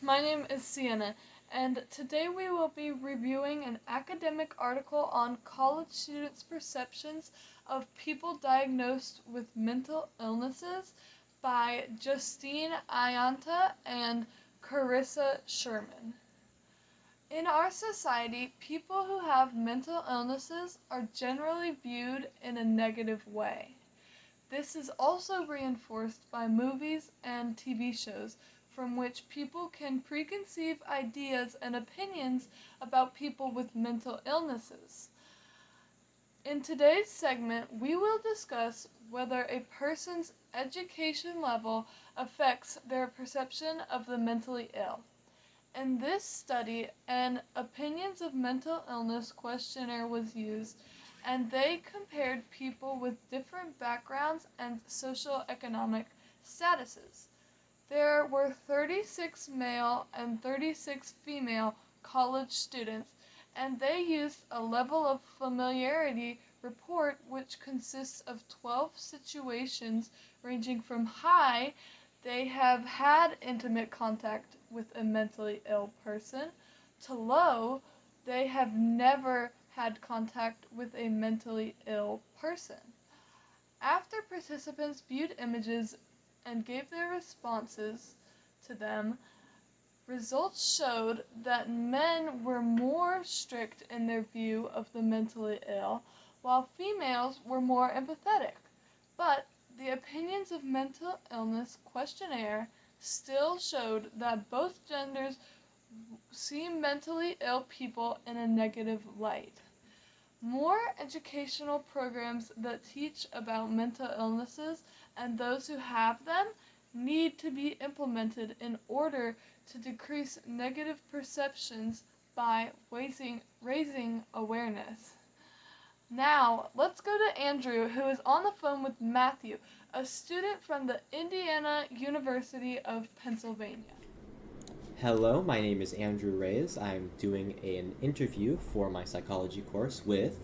My name is Sienna, and today we will be reviewing an academic article on college students' perceptions of people diagnosed with mental illnesses by Justine Ayanta and Carissa Sherman. In our society, people who have mental illnesses are generally viewed in a negative way. This is also reinforced by movies and TV shows from which people can preconceive ideas and opinions about people with mental illnesses. In today's segment, we will discuss whether a person's education level affects their perception of the mentally ill. In this study, an opinions of mental illness questionnaire was used, and they compared people with different backgrounds and socioeconomic statuses. There were 36 male and 36 female college students, and they used a level of familiarity report which consists of 12 situations ranging from high, they have had intimate contact with a mentally ill person, to low, they have never had contact with a mentally ill person. After participants viewed images and gave their responses to them, results showed that men were more strict in their view of the mentally ill, while females were more empathetic. But the opinions of mental illness questionnaire still showed that both genders see mentally ill people in a negative light. More educational programs that teach about mental illnesses and those who have them need to be implemented in order to decrease negative perceptions by raising awareness. Now, let's go to Andrew, who is on the phone with Matthew, a student from the Indiana University of Pennsylvania. Hello, my name is Andrew Reyes. I'm doing an interview for my psychology course with...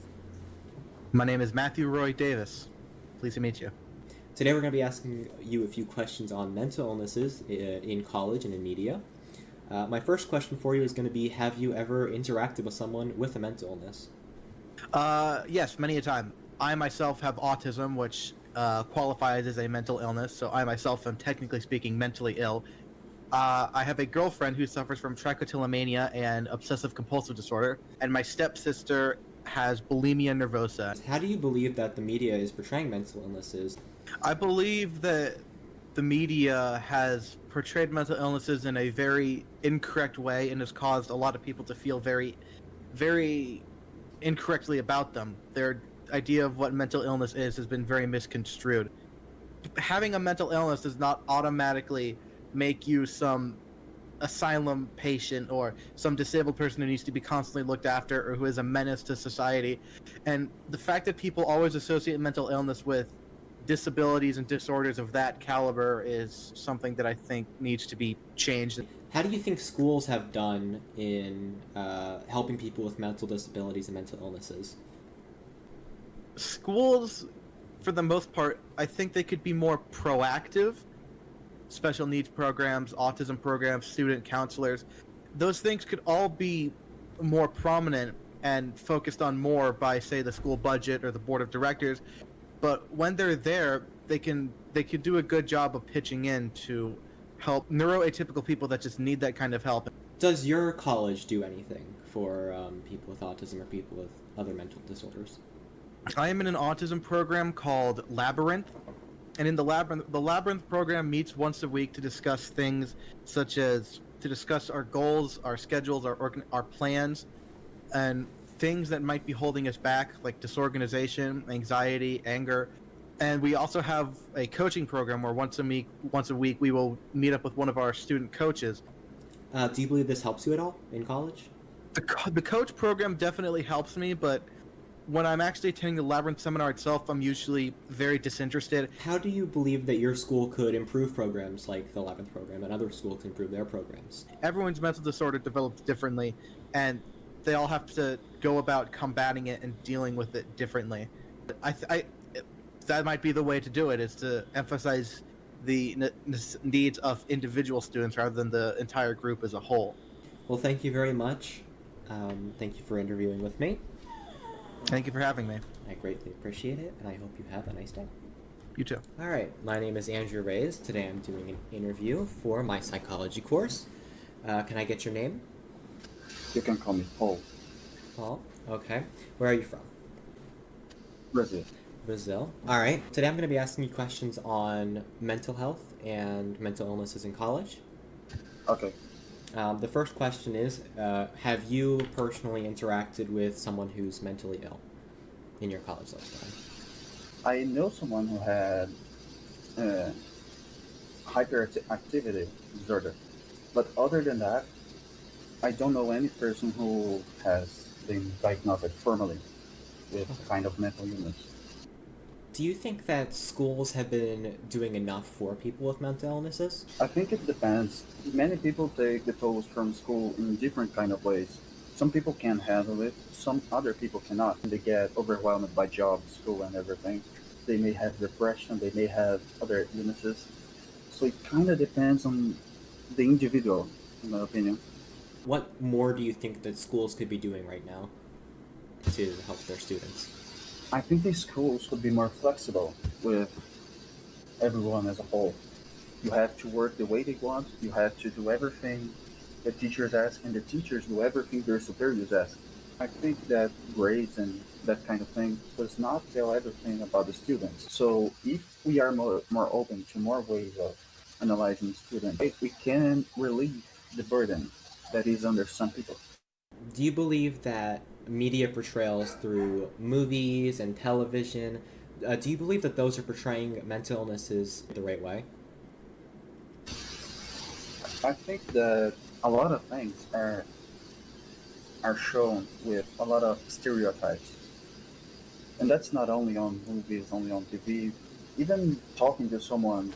My name is Matthew Roy Davis. Pleased to meet you. Today we're going to be asking you a few questions on mental illnesses in college and in media. My first question for you is going to be, have you ever interacted with someone with a mental illness? Yes, many a time. I myself have autism, which qualifies as a mental illness, so I myself am technically speaking mentally ill. I have a girlfriend who suffers from trichotillomania and obsessive-compulsive disorder, and my stepsister has bulimia nervosa. How do you believe that the media is portraying mental illnesses? I believe that the media has portrayed mental illnesses in a very incorrect way and has caused a lot of people to feel very, very incorrectly about them. Their idea of what mental illness is has been very misconstrued. Having a mental illness does not automatically make you some asylum patient or some disabled person who needs to be constantly looked after or who is a menace to society. And the fact that people always associate mental illness with disabilities and disorders of that caliber is something that I think needs to be changed. How do you think schools have done in helping people with mental disabilities and mental illnesses? Schools, for the most part, I think they could be more proactive. Special needs programs, autism programs, student counselors, those things could all be more prominent and focused on more by, say, the school budget or the board of directors. But when they're there, they could do a good job of pitching in to help neuroatypical people that just need that kind of help. Does your college do anything for people with autism or people with other mental disorders? I am in an autism program called Labyrinth. And in the Labyrinth program meets once a week to discuss things such as to discuss our goals, our schedules, our plans, and things that might be holding us back, like disorganization, anxiety, anger. And we also have a coaching program where once a week we will meet up with one of our student coaches. Do you believe this helps you at all in college? The coach program definitely helps me, but when I'm actually attending the Labyrinth seminar itself, I'm usually very disinterested. How do you believe that your school could improve programs like the Labyrinth program and other schools can improve their programs? Everyone's mental disorder develops differently, and they all have to go about combating it and dealing with it differently. That might be the way to do it, is to emphasize the needs of individual students rather than the entire group as a whole. Well, thank you very much. Thank you for interviewing with me. Thank you for having me. I greatly appreciate it, and I hope you have a nice day. You too. All right, my name is Andrew Reyes. Today I'm doing an interview for my psychology course. Can I get your name? You can call me Paul. Paul. Okay. Where are you from? Brazil. Brazil. All right. Today I'm going to be asking you questions on mental health and mental illnesses in college. Okay. The first question is, have you personally interacted with someone who's mentally ill in your college lifetime? I know someone who had uh, hyperactivity disorder, but other than that, I don't know any person who has been diagnosed formally with kind of mental illness. Do you think that schools have been doing enough for people with mental illnesses? I think it depends. Many people take the tools from school in different kind of ways. Some people can handle it, some other people cannot. They get overwhelmed by job, school, and everything. They may have depression, they may have other illnesses. So it kind of depends on the individual, in my opinion. What more do you think that schools could be doing right now to help their students? I think the schools could be more flexible with everyone as a whole. You have to work the way they want, you have to do everything the teachers ask, and the teachers do everything their superiors ask. I think that grades and that kind of thing does not tell everything about the students. So if we are more open to more ways of analyzing students, we can relieve the burden that is under some people. Do you believe that media portrayals through movies and television, do you believe that those are portraying mental illnesses the right way? I think that a lot of things are shown with a lot of stereotypes. And that's not only on movies, only on TV, even talking to someone.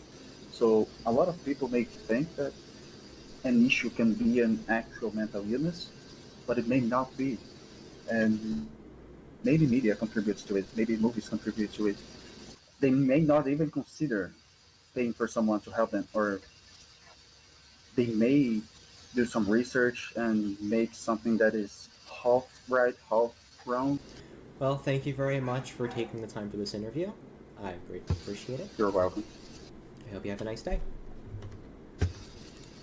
So a lot of people may think that an issue can be an actual mental illness, but it may not be. And maybe media contributes to it, maybe movies contribute to it. They may not even consider paying for someone to help them, or they may do some research and make something that is half right, half wrong. Well, thank you very much for taking the time for this interview. I greatly appreciate it. You're welcome. I hope you have a nice day.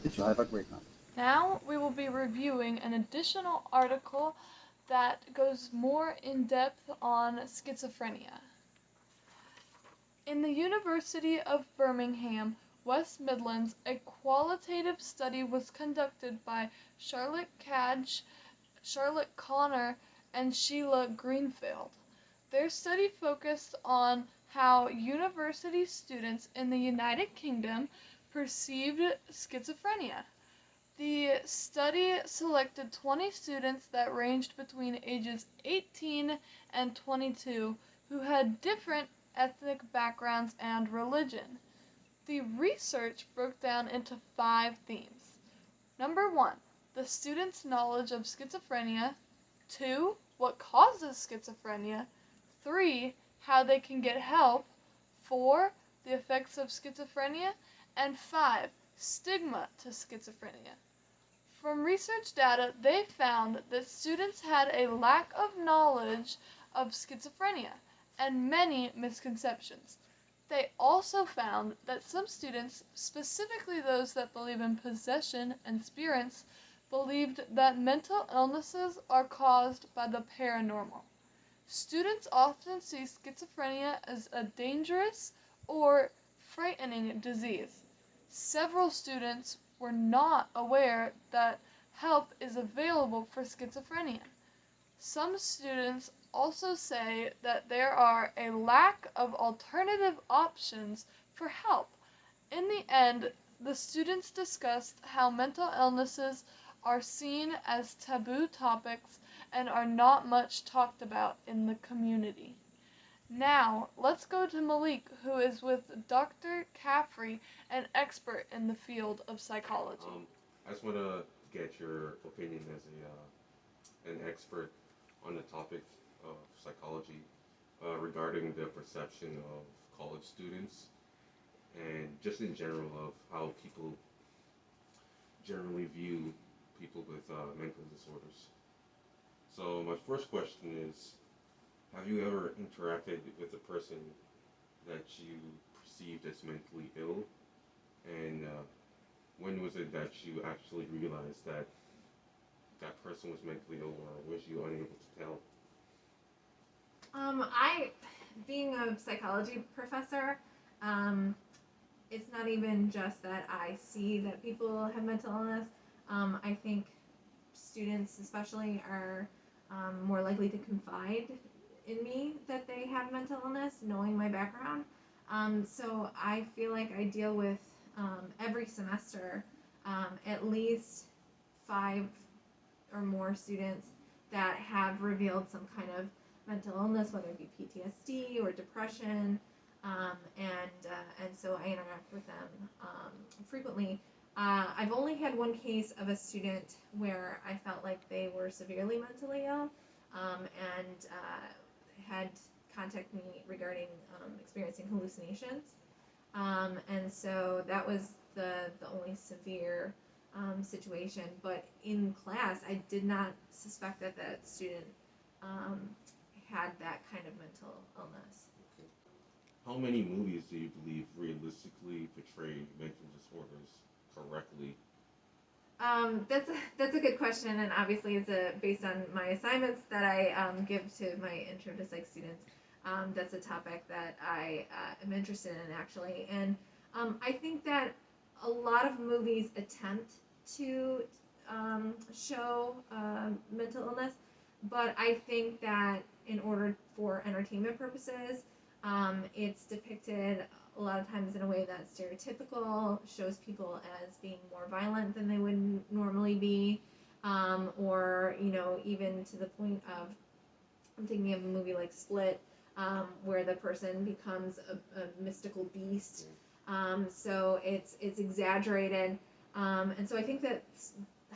Did you have a great night? Now we will be reviewing an additional article that goes more in depth on schizophrenia. In the University of Birmingham, West Midlands, a qualitative study was conducted by Charlotte Cadge, Charlotte Connor, and Sheila Greenfield. Their study focused on how university students in the United Kingdom perceived schizophrenia. The study selected 20 students that ranged between ages 18 and 22 who had different ethnic backgrounds and religion. The research broke down into 5 themes. Number 1, the students' knowledge of schizophrenia. 2, what causes schizophrenia. 3, how they can get help. 4, the effects of schizophrenia. And 5, stigma to schizophrenia. From research data, they found that students had a lack of knowledge of schizophrenia and many misconceptions. They also found that some students, specifically those that believe in possession and spirits, believed that mental illnesses are caused by the paranormal. Students often see schizophrenia as a dangerous or frightening disease. Several students were not aware that help is available for schizophrenia. Some students also say that there are a lack of alternative options for help. In the end, the students discussed how mental illnesses are seen as taboo topics and are not much talked about in the community. Now, let's go to Malik, who is with Dr. Caffrey, an expert in the field of psychology. I just want to get your opinion as an expert on the topic of psychology regarding the perception of college students and just in general of how people generally view people with mental disorders. So my first question is, have you ever interacted with a person that you perceived as mentally ill? And when was it that you actually realized that that person was mentally ill, or was you unable to tell? I, being a psychology professor, um, it's not even just that I see that people have mental illness. I think students, especially, are more likely to confide in me that they have mental illness, knowing my background. So I feel like I deal with every semester at least 5 or more students that have revealed some kind of mental illness, whether it be PTSD or depression, and so I interact with them frequently. I've only had one case of a student where I felt like they were severely mentally ill, and had contacted me regarding experiencing hallucinations, and so that was the only severe situation. But in class, I did not suspect that that student um, had that kind of mental illness. Okay. How many movies do you believe realistically portray mental disorders correctly? That's a good question, and obviously it's based on my assignments that I give to my intro to psych students. That's a topic that I am interested in, actually, and I think that a lot of movies attempt to show mental illness, but I think that in order for entertainment purposes, it's depicted a lot of times in a way that's stereotypical, shows people as being more violent than they would normally be, or even to the point of, I'm thinking of a movie like Split, where the person becomes a mystical beast. So it's exaggerated, and so I think that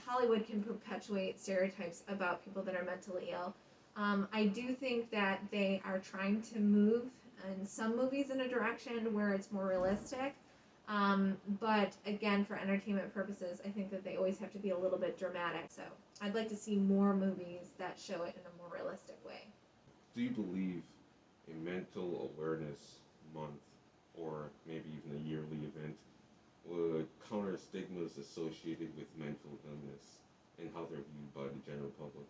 Hollywood can perpetuate stereotypes about people that are mentally ill. I do think that they are trying to move in some movies in a direction where it's more realistic. But again, for entertainment purposes, I think that they always have to be a little bit dramatic. So I'd like to see more movies that show it in a more realistic way. Do you believe a mental awareness month, or maybe even a yearly event, would counter stigmas associated with mental illness and how they're viewed by the general public?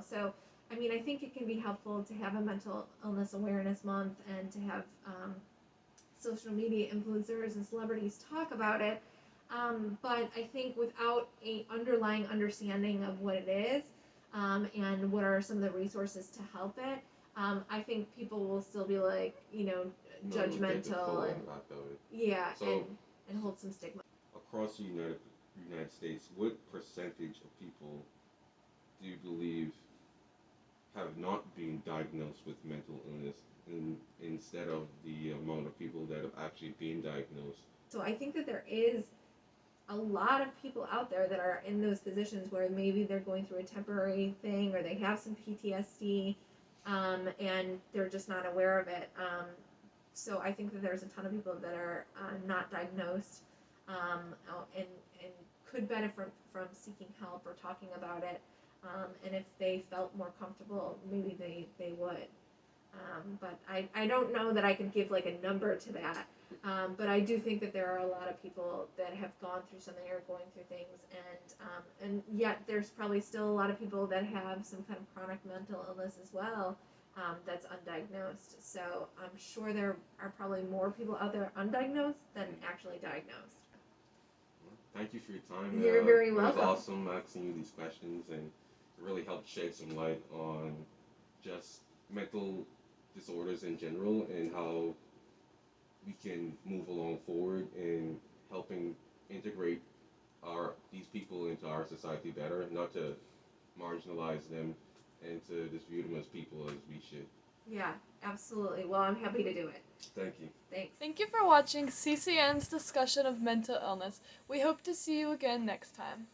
So, I mean, I think it can be helpful to have a mental illness awareness month and to have social media influencers and celebrities talk about it. But I think without a underlying understanding of what it is, and what are some of the resources to help it, I think people will still be like, judgmental and yeah, So, and hold some stigma. across the United States, what percentage of people do you believe have not been diagnosed with mental illness, instead of the amount of people that have actually been diagnosed? So I think that there is a lot of people out there that are in those positions where maybe they're going through a temporary thing or they have some PTSD, and they're just not aware of it. So I think that there's a ton of people that are not diagnosed, and could benefit from seeking help or talking about it. And if they felt more comfortable, maybe they would. But I don't know that I could give like a number to that. But I do think that there are a lot of people that have gone through something or going through things, and yet there's probably still a lot of people that have some kind of chronic mental illness as well, that's undiagnosed. So I'm sure there are probably more people out there undiagnosed than actually diagnosed. Thank you for your time. You're very It welcome. was awesome asking you these questions, and it really helped shed some light on just mental disorders in general and how we can move along forward in helping integrate these people into our society better, not to marginalize them and to just view them as people as we should. Yeah, absolutely. Well, I'm happy to do it. Thank you. Thanks. Thank you for watching CCN's discussion of mental illness. We hope to see you again next time.